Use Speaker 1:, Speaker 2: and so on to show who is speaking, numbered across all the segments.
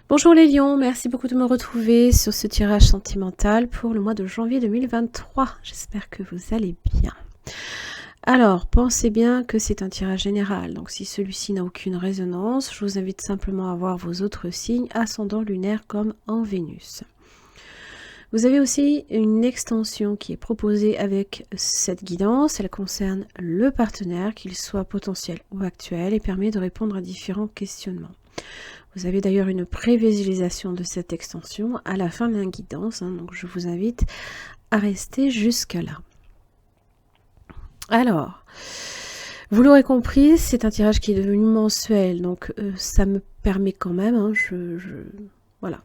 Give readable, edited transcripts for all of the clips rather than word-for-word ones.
Speaker 1: Bonjour les lions, merci beaucoup de me retrouver sur ce tirage sentimental pour le mois de janvier 2023. J'espère que vous allez bien. Alors, pensez bien que c'est un tirage général, donc si celui-ci n'a aucune résonance, je vous invite simplement à voir vos autres signes, ascendant lunaire comme en Vénus. Vous avez aussi une extension qui est proposée avec cette guidance. Elle concerne le partenaire, qu'il soit potentiel ou actuel, et permet de répondre à différents questionnements. Vous avez d'ailleurs une prévisualisation de cette extension à la fin de la guidance, donc je vous invite à rester jusqu'à là. Alors, vous l'aurez compris, c'est un tirage qui est devenu mensuel, donc ça me permet quand même, voilà,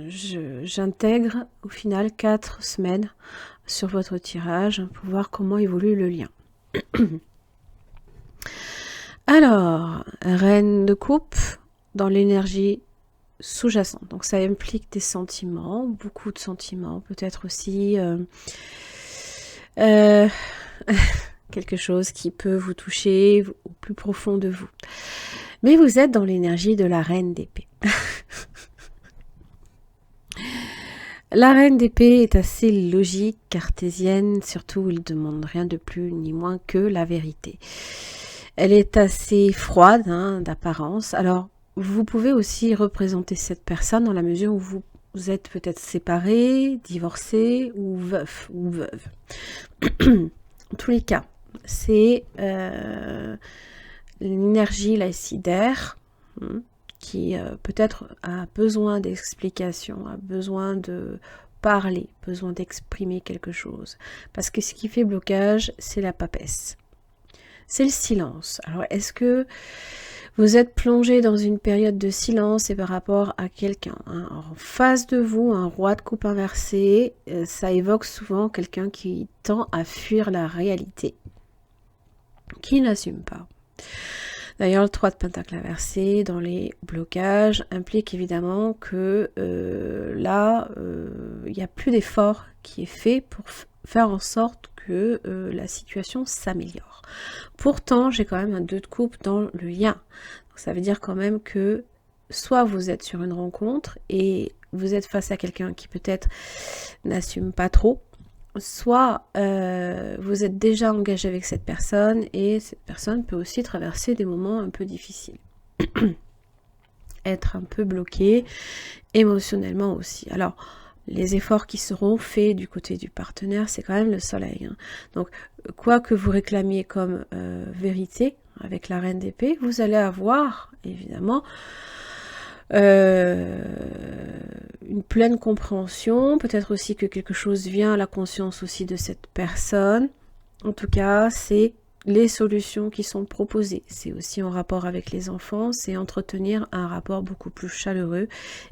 Speaker 1: j'intègre au final 4 semaines sur votre tirage pour voir comment évolue le lien. Alors, reine de coupe dans l'énergie sous-jacente. Donc ça implique des sentiments, beaucoup de sentiments, peut-être aussi quelque chose qui peut vous toucher au plus profond de vous. Mais vous êtes dans l'énergie de la reine d'épée. La reine d'épée est assez logique, cartésienne, surtout il ne demande rien de plus ni moins que la vérité. Elle est assez froide d'apparence. Alors, vous pouvez aussi représenter cette personne dans la mesure où vous êtes peut-être séparé, divorcé ou veuf ou veuve. En tous les cas, c'est l'énergie là ici d'air qui peut-être a besoin d'explication, a besoin de parler, besoin d'exprimer quelque chose. Parce que ce qui fait blocage, c'est la papesse. C'est le silence. Alors, est-ce que vous êtes plongé dans une période de silence et par rapport à quelqu'un en face de vous, un roi de coupe inversé, ça évoque souvent quelqu'un qui tend à fuir la réalité, qui n'assume pas. D'ailleurs, le 3 de pentacle inversé dans les blocages implique évidemment que là, il n'y a plus d'effort qui est fait pour faire en sorte que la situation s'améliore. Pourtant, j'ai quand même un 2 de coupe dans le lien. Donc, ça veut dire quand même que soit vous êtes sur une rencontre et vous êtes face à quelqu'un qui peut-être n'assume pas trop, soit vous êtes déjà engagé avec cette personne et cette personne peut aussi traverser des moments un peu difficiles. Être un peu bloqué émotionnellement aussi. Alors, les efforts qui seront faits du côté du partenaire, c'est quand même le soleil. Donc, quoi que vous réclamiez comme vérité avec la reine d'épée, vous allez avoir, évidemment, une pleine compréhension, peut-être aussi que quelque chose vient à la conscience aussi de cette personne. En tout cas, c'est les solutions qui sont proposées. C'est aussi en rapport avec les enfants, c'est entretenir un rapport beaucoup plus chaleureux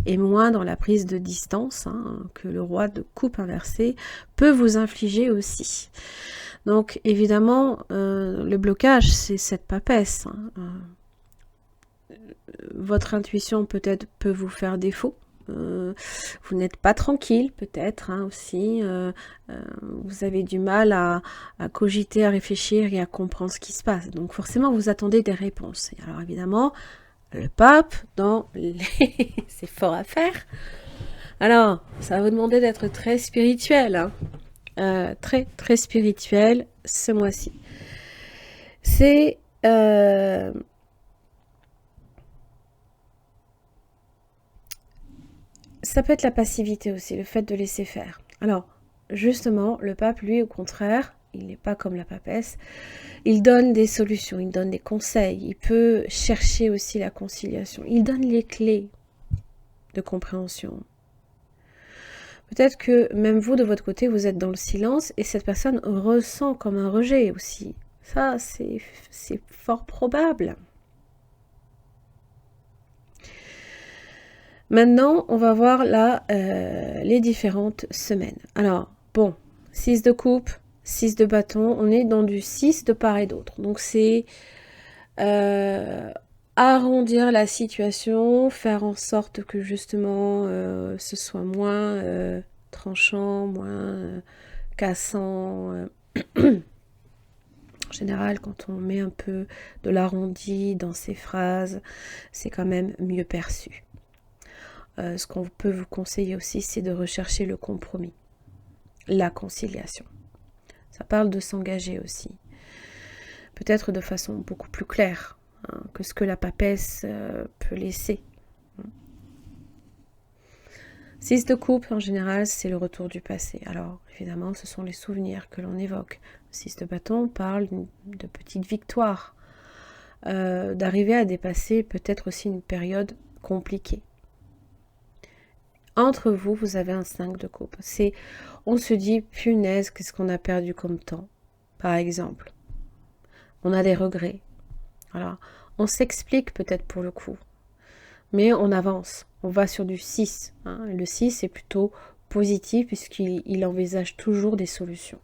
Speaker 1: et moins dans la prise de distance que le roi de coupe inversé peut vous infliger aussi. Donc évidemment, le blocage, c'est cette papesse. Votre intuition peut-être peut vous faire défaut. Vous n'êtes pas tranquille peut-être aussi. Vous avez du mal à cogiter, à réfléchir et à comprendre ce qui se passe. Donc forcément, vous attendez des réponses. Et alors évidemment, le pape, dans les... c'est fort à faire. Alors, ça va vous demander d'être très spirituel. Très, très spirituel ce mois-ci. C'est... ça peut être la passivité aussi, le fait de laisser faire. Alors, justement, le pape, lui, au contraire, il n'est pas comme la papesse, il donne des solutions, il donne des conseils, il peut chercher aussi la conciliation, il donne les clés de compréhension. Peut-être que même vous, de votre côté, vous êtes dans le silence et cette personne ressent comme un rejet aussi. Ça, c'est fort probable. Maintenant, on va voir là les différentes semaines. Alors, bon, 6 de coupe, 6 de bâton, on est dans du 6 de part et d'autre. Donc, c'est arrondir la situation, faire en sorte que justement ce soit moins tranchant, moins cassant. En général, quand on met un peu de l'arrondi dans ses phrases, c'est quand même mieux perçu. ce qu'on peut vous conseiller aussi, c'est de rechercher le compromis, la conciliation. Ça parle de s'engager aussi. Peut-être de façon beaucoup plus claire que ce que la papesse peut laisser. 6 de coupe, en général, c'est le retour du passé. Alors, évidemment, ce sont les souvenirs que l'on évoque. 6 de bâton parle de petites victoires, d'arriver à dépasser peut-être aussi une période compliquée. Entre vous, vous avez un 5 de coupe. On se dit, punaise, qu'est-ce qu'on a perdu comme temps, par exemple. On a des regrets. Voilà. On s'explique peut-être pour le coup. Mais on avance, on va sur du 6. Le 6 est plutôt positif puisqu'il envisage toujours des solutions.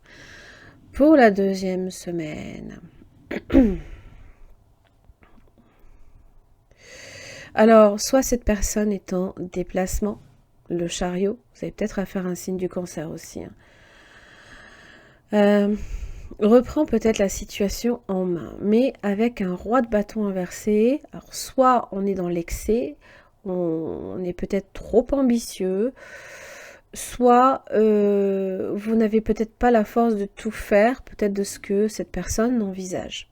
Speaker 1: Pour la deuxième semaine. Alors, soit cette personne est en déplacement, le chariot, vous avez peut-être à faire un signe du cancer aussi. Reprend peut-être la situation en main, mais avec un roi de bâton inversé. Alors soit on est dans l'excès, on est peut-être trop ambitieux, soit vous n'avez peut-être pas la force de tout faire, peut-être de ce que cette personne envisage.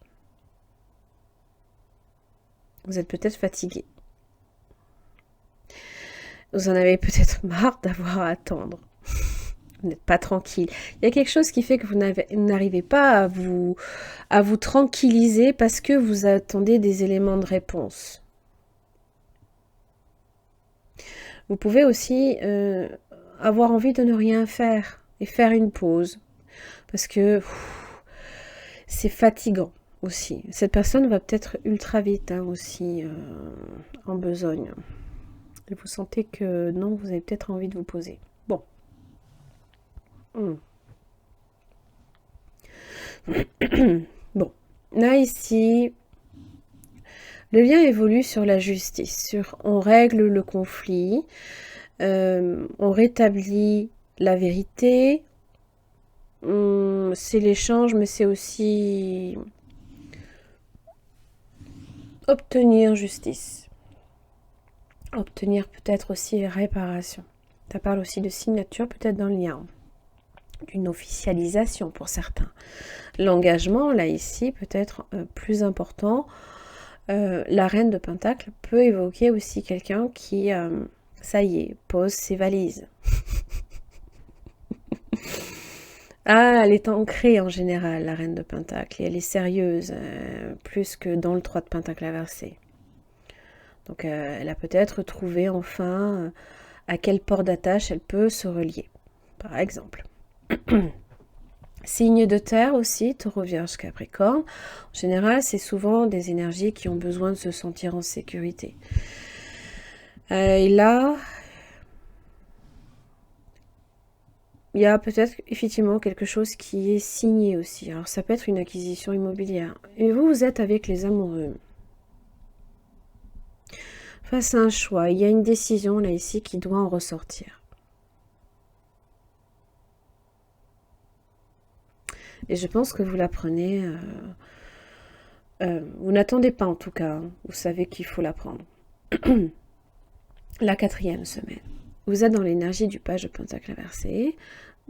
Speaker 1: Vous êtes peut-être fatigué. Vous en avez peut-être marre d'avoir à attendre. Vous n'êtes pas tranquille. Il y a quelque chose qui fait que vous n'arrivez pas à vous tranquilliser parce que vous attendez des éléments de réponse. Vous pouvez aussi avoir envie de ne rien faire et faire une pause. Parce que c'est fatigant aussi. Cette personne va peut-être ultra vite aussi en besogne. Et vous sentez que non, vous avez peut-être envie de vous poser. Bon. Bon, là ici, le lien évolue sur la justice, on règle le conflit, on rétablit la vérité, c'est l'échange, mais c'est aussi obtenir justice, obtenir peut-être aussi réparation. Ça parle aussi de signature, peut-être dans le lien, d'une officialisation pour certains. L'engagement, là ici, peut-être plus important. La reine de Pentacle peut évoquer aussi quelqu'un qui, ça y est, pose ses valises. Elle est ancrée en général, la reine de Pentacle, et elle est sérieuse, plus que dans le 3 de Pentacle inversé. Donc elle a peut-être trouvé enfin à quel port d'attache elle peut se relier, par exemple. Signe de terre aussi, Taureau, Vierge, Capricorne. En général, c'est souvent des énergies qui ont besoin de se sentir en sécurité. Et là, il y a peut-être effectivement quelque chose qui est signé aussi. Alors ça peut être une acquisition immobilière. Et vous êtes avec les amoureux. Face à un choix, il y a une décision là ici qui doit en ressortir. Et je pense que vous la prenez, vous n'attendez pas en tout cas, vous savez qu'il faut la prendre. La 4e semaine, vous êtes dans l'énergie du page de Pentacle inversé,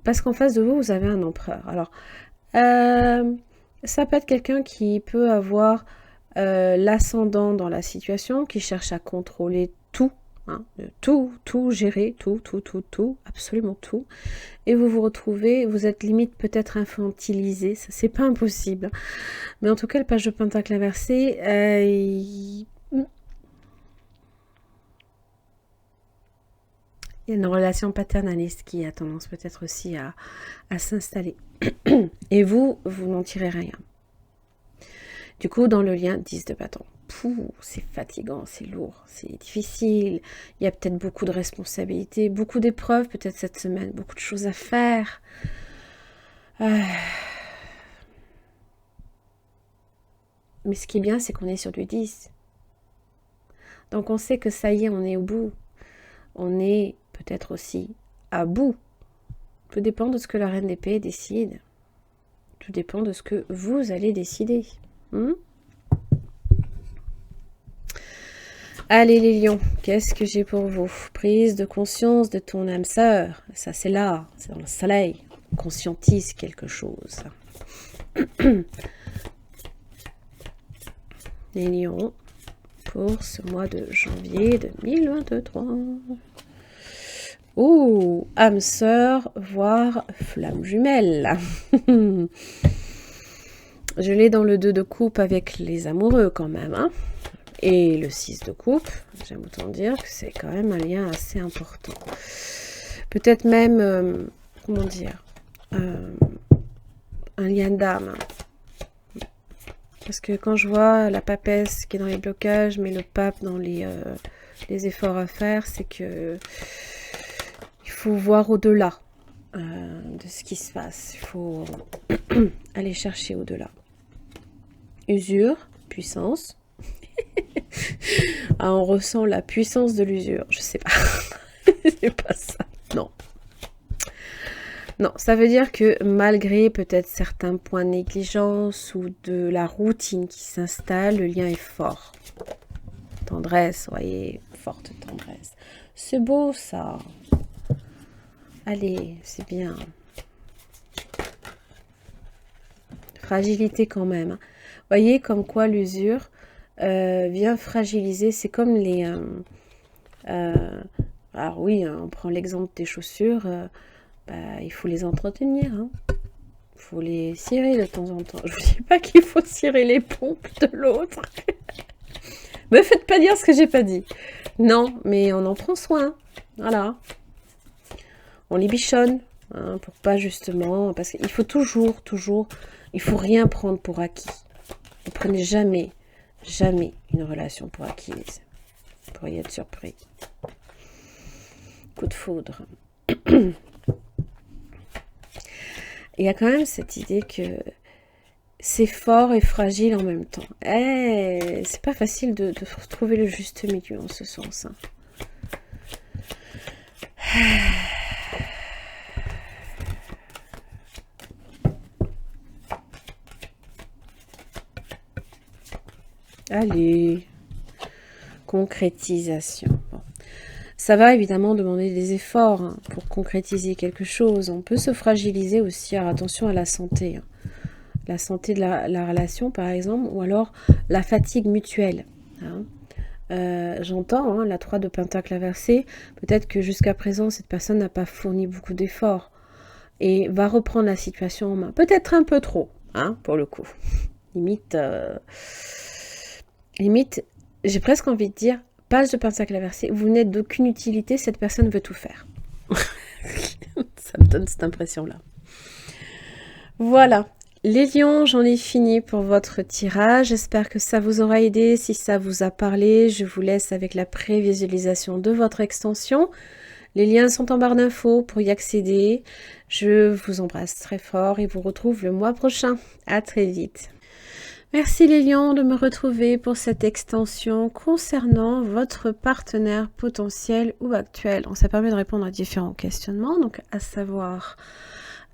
Speaker 1: parce qu'en face de vous, vous avez un empereur. Alors, ça peut être quelqu'un qui peut avoir l'ascendant dans la situation, qui cherche à contrôler tout, tout gérer, tout, absolument tout. Et vous vous retrouvez, vous êtes limite peut-être infantilisé, ça c'est pas impossible. Mais en tout cas, le page de Pentacle inversé, il y a une relation paternaliste qui a tendance peut-être aussi à s'installer. Et vous n'en tirez rien. Du coup, dans le lien 10 de bâton. C'est fatigant, c'est lourd, c'est difficile. Il y a peut-être beaucoup de responsabilités, beaucoup d'épreuves peut-être cette semaine, beaucoup de choses à faire. Mais ce qui est bien, c'est qu'on est sur du 10. Donc on sait que ça y est, on est au bout. On est peut-être aussi à bout. Tout dépend de ce que la reine d'épée décide. Tout dépend de ce que vous allez décider. Allez les lions, qu'est-ce que j'ai pour vous? Prise de conscience de ton âme sœur. Ça c'est là, c'est dans le soleil. Conscientise quelque chose. Les lions, pour ce mois de janvier 2023. Ouh, âme sœur, voire flamme jumelle. Je l'ai dans le 2 de coupe avec les amoureux quand même, hein. Et le 6 de coupe, j'aime autant dire que c'est quand même un lien assez important. Peut-être même, comment dire, un lien d'âme. Parce que quand je vois la papesse qui est dans les blocages, mais le pape dans les efforts à faire, c'est que il faut voir au-delà de ce qui se passe. Il faut aller chercher au-delà. Usure, puissance. Ah, on ressent la puissance de l'usure. Je sais pas. C'est pas ça. Non. Non, ça veut dire que malgré peut-être certains points de négligence ou de la routine qui s'installe, le lien est fort. Tendresse, voyez, forte tendresse. C'est beau ça. Allez, c'est bien. Fragilité quand même. Voyez comme quoi l'usure vient fragiliser. C'est comme les... alors oui, hein, on prend l'exemple des chaussures. Il faut les entretenir. Hein. Il faut les cirer de temps en temps. Je vous dis pas qu'il faut cirer les pompes de l'autre. Me faites pas dire ce que j'ai pas dit. Non, mais on en prend soin. Voilà. On les bichonne. Hein, pour pas justement... Parce qu'il faut toujours... Il faut rien prendre pour acquis. Ne prenez jamais une relation pour acquise. Vous pourriez être surpris. Coup de foudre. Il y a quand même cette idée que c'est fort et fragile en même temps. C'est pas facile de trouver le juste milieu en ce sens. Hein. Allez, concrétisation. Bon. Ça va évidemment demander des efforts hein, pour concrétiser quelque chose. On peut se fragiliser aussi. Alors attention à la santé. Hein. La santé de la relation, par exemple, ou alors la fatigue mutuelle. Hein. J'entends hein, la 3 de Pentacle inversée. Peut-être que jusqu'à présent, cette personne n'a pas fourni beaucoup d'efforts et va reprendre la situation en main. Peut-être un peu trop, hein, pour le coup. Limite, j'ai presque envie de dire, page de Pentacle inversée, vous n'êtes d'aucune utilité, cette personne veut tout faire. Ça me donne cette impression-là. Voilà. Les lions, j'en ai fini pour votre tirage. J'espère que ça vous aura aidé. Si ça vous a parlé, je vous laisse avec la prévisualisation de votre extension. Les liens sont en barre d'infos pour y accéder. Je vous embrasse très fort et vous retrouve le mois prochain. À très vite. Merci les lions de me retrouver pour cette extension concernant votre partenaire potentiel ou actuel. Ça permet de répondre à différents questionnements, donc à savoir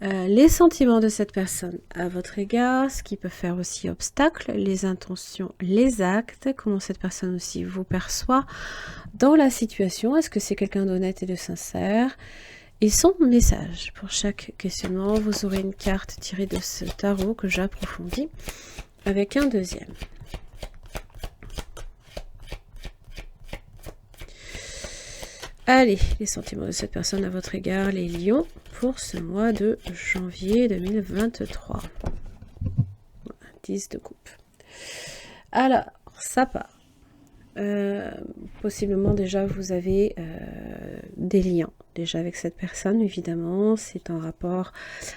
Speaker 1: les sentiments de cette personne à votre égard, ce qui peut faire aussi obstacle, les intentions, les actes, comment cette personne aussi vous perçoit dans la situation, est-ce que c'est quelqu'un d'honnête et de sincère, et son message. Pour chaque questionnement, vous aurez une carte tirée de ce tarot que j'approfondis avec un deuxième. Allez, les sentiments de cette personne à votre égard, les lions, pour ce mois de janvier 2023. 10 de coupe. Alors, ça part. Possiblement déjà vous avez des liens déjà avec cette personne, évidemment. C'est en rapport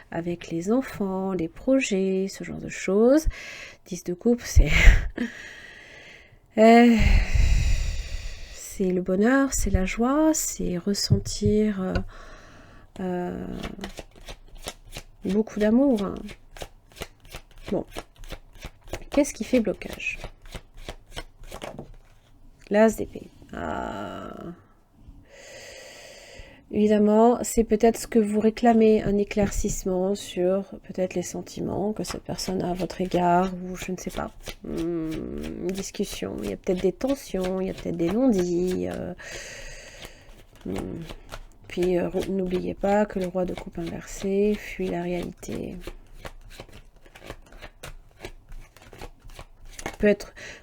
Speaker 1: avec les enfants, les projets, ce genre de choses. 10 de coupe, c'est... c'est le bonheur, c'est la joie, c'est ressentir beaucoup d'amour. Hein. Bon, qu'est-ce qui fait blocage? L'as d'épée. Évidemment, c'est peut-être ce que vous réclamez, un éclaircissement sur peut-être les sentiments que cette personne a à votre égard, ou je ne sais pas, une discussion. Il y a peut-être des tensions, il y a peut-être des non-dits. Puis n'oubliez pas que le roi de coupe inversé fuit la réalité.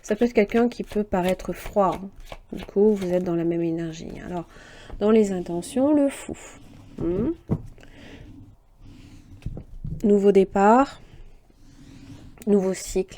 Speaker 1: Ça peut être quelqu'un qui peut paraître froid. Du coup, vous êtes dans la même énergie. Alors, dans les intentions, le fou. Nouveau départ, nouveau cycle.